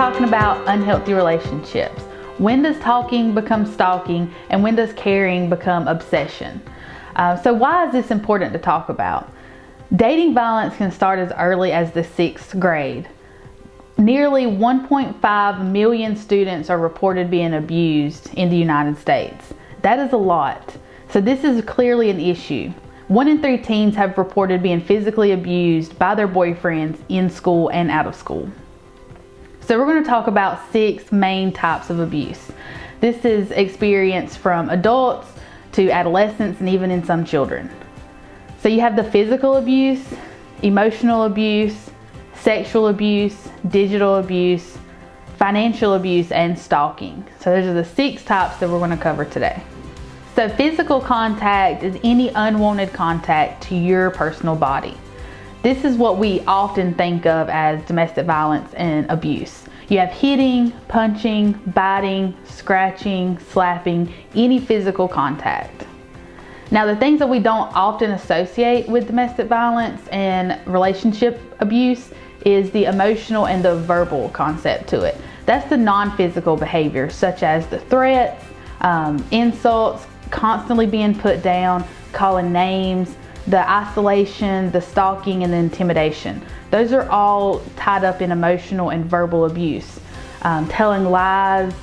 talking about unhealthy relationships. When does talking become stalking, and when does caring become obsession? So why is this important to talk about? Dating violence can start as early as the 6th grade. Nearly 1.5 million students are reported being abused in the United States. That is a lot. So this is clearly an issue. 1 in 3 teens have reported being physically abused by their boyfriends in school and out of school. So we're going to talk about 6 main types of abuse. This is experienced from adults to adolescents and even in some children. So you have the physical abuse, emotional abuse, sexual abuse, digital abuse, financial abuse, and stalking. So those are the 6 types that we're going to cover today. So physical contact is any unwanted contact to your personal body. This is what we often think of as domestic violence and abuse. You have hitting, punching, biting, scratching, slapping, any physical contact. Now, the things that we don't often associate with domestic violence and relationship abuse is the emotional and the verbal concept to it. That's the non-physical behavior, such as the threats, insults, constantly being put down, calling names, the isolation, the stalking, and the intimidation. Those are all tied up in emotional and verbal abuse. Telling lies,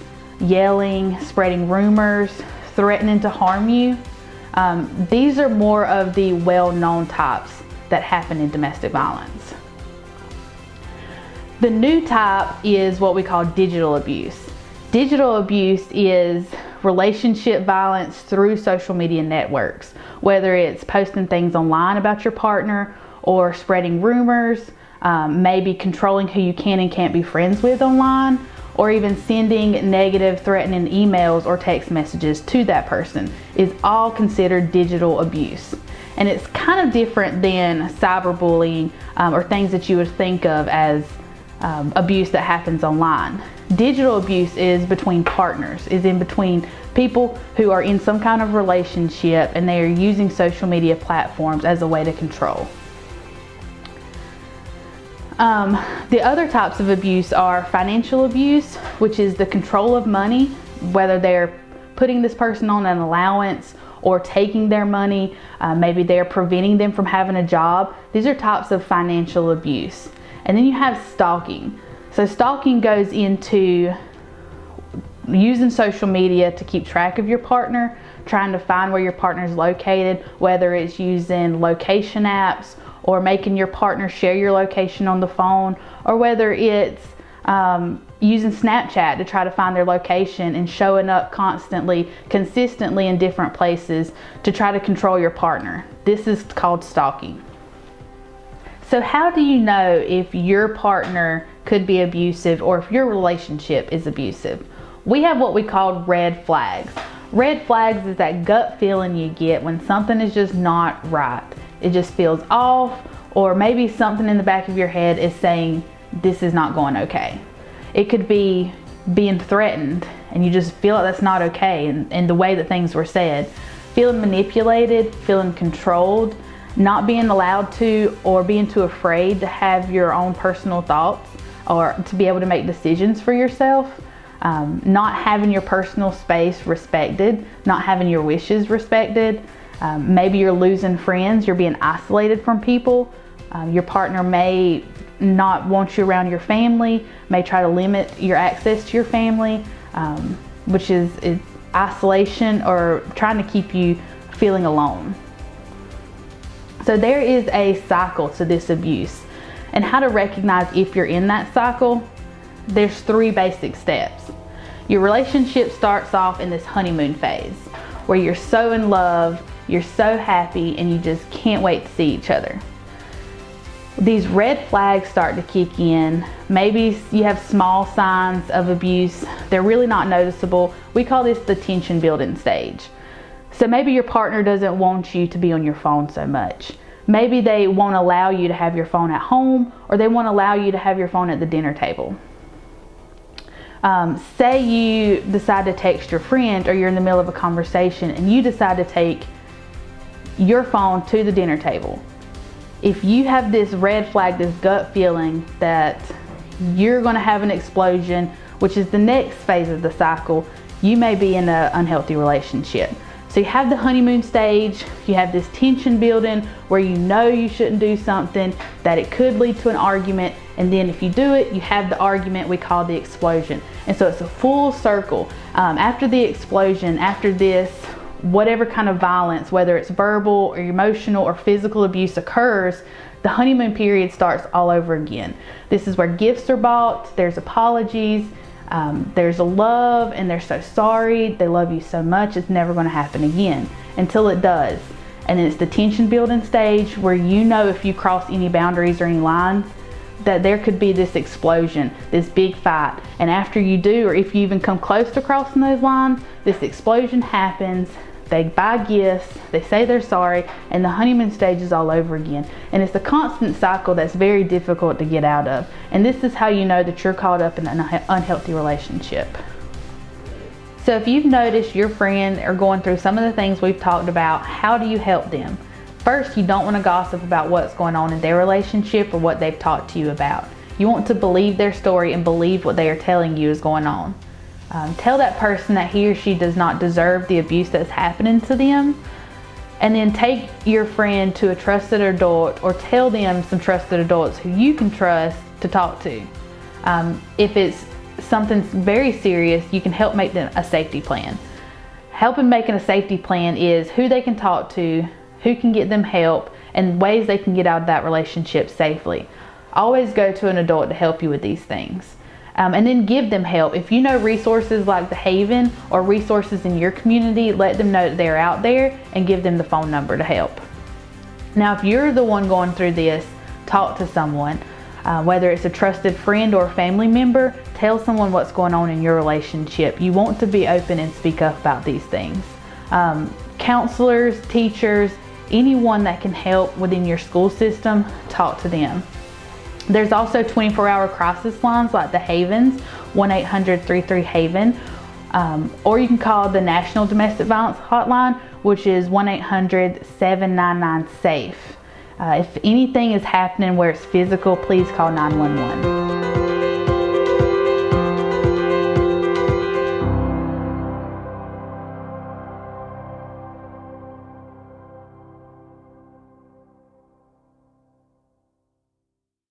yelling, spreading rumors, threatening to harm you. These are more of the well-known types that happen in domestic violence. The new type is what we call digital abuse. Digital abuse is relationship violence through social media networks, whether it's posting things online about your partner or spreading rumors, maybe controlling who you can and can't be friends with online, or even sending negative, threatening emails or text messages to that person is all considered digital abuse. And it's kind of different than cyberbullying or things that you would think of as abuse that happens online. Digital abuse is between partners, is in between people who are in some kind of relationship and they are using social media platforms as a way to control. The other types of abuse are financial abuse, which is the control of money, whether they're putting this person on an allowance or taking their money, maybe they're preventing them from having a job. These are types of financial abuse. And then you have stalking. So stalking goes into using social media to keep track of your partner, trying to find where your partner is located, whether it's using location apps or making your partner share your location on the phone, or whether it's using Snapchat to try to find their location and showing up constantly, consistently in different places to try to control your partner. This is called stalking. So how do you know if your partner could be abusive or if your relationship is abusive? We have what we call red flags. Red flags is that gut feeling you get when something is just not right. It just feels off, or maybe something in the back of your head is saying this is not going okay. It could be being threatened and you just feel like that's not okay, and the way that things were said. Feeling manipulated, feeling controlled, not being allowed to or being too afraid to have your own personal thoughts or to be able to make decisions for yourself, not having your personal space respected, not having your wishes respected. Maybe you're losing friends, you're being isolated from people. Your partner may not want you around your family, may try to limit your access to your family, which is isolation or trying to keep you feeling alone. So there is a cycle to this abuse, and how to recognize if you're in that cycle. There's 3 basic steps. Your relationship starts off in this honeymoon phase where you're so in love, you're so happy, and you just can't wait to see each other. These red flags start to kick in. Maybe you have small signs of abuse. They're really not noticeable. We call this the tension building stage. So maybe your partner doesn't want you to be on your phone so much. Maybe they won't allow you to have your phone at home, or they won't allow you to have your phone at the dinner table. Say you decide to text your friend, or you're in the middle of a conversation and you decide to take your phone to the dinner table. If you have this red flag, this gut feeling that you're going to have an explosion, which is the next phase of the cycle. You may be in an unhealthy relationship. So you have the honeymoon stage, you have this tension building where you know you shouldn't do something, that it could lead to an argument, and then if you do it, you have the argument we call the explosion. And so it's a full circle. After the explosion, after this, whatever kind of violence, whether it's verbal or emotional or physical abuse occurs, the honeymoon period starts all over again. This is where gifts are bought, there's apologies, there's a love, and they're so sorry, they love you so much, it's never going to happen again, until it does. And then it's the tension building stage where you know if you cross any boundaries or any lines, that there could be this explosion, this big fight. And after you do, or if you even come close to crossing those lines, this explosion happens, they buy gifts, they say they're sorry, and the honeymoon stage is all over again. And it's a constant cycle that's very difficult to get out of. And this is how you know that you're caught up in an unhealthy relationship. So if you've noticed your friend are going through some of the things we've talked about, how do you help them? First, you don't want to gossip about what's going on in their relationship or what they've talked to you about. You want to believe their story and believe what they are telling you is going on. Tell that person that he or she does not deserve the abuse that's happening to them, and then take your friend to a trusted adult, or tell them some trusted adults who you can trust to talk to. If it's something very serious, you can help make them a safety plan. Helping making a safety plan is who they can talk to, who can get them help, and ways they can get out of that relationship safely. Always go to an adult to help you with these things. And then give them help. If you know resources like the Haven or resources in your community, let them know that they're out there and give them the phone number to help. Now, if you're the one going through this, talk to someone. Whether it's a trusted friend or a family member, tell someone what's going on in your relationship. You want to be open and speak up about these things. Counselors, teachers, anyone that can help within your school system, talk to them. There's also 24-hour crisis lines like the Havens, 1-800-33-HAVEN, or you can call the National Domestic Violence Hotline, which is 1-800-799-SAFE. If anything is happening where it's physical, please call 911.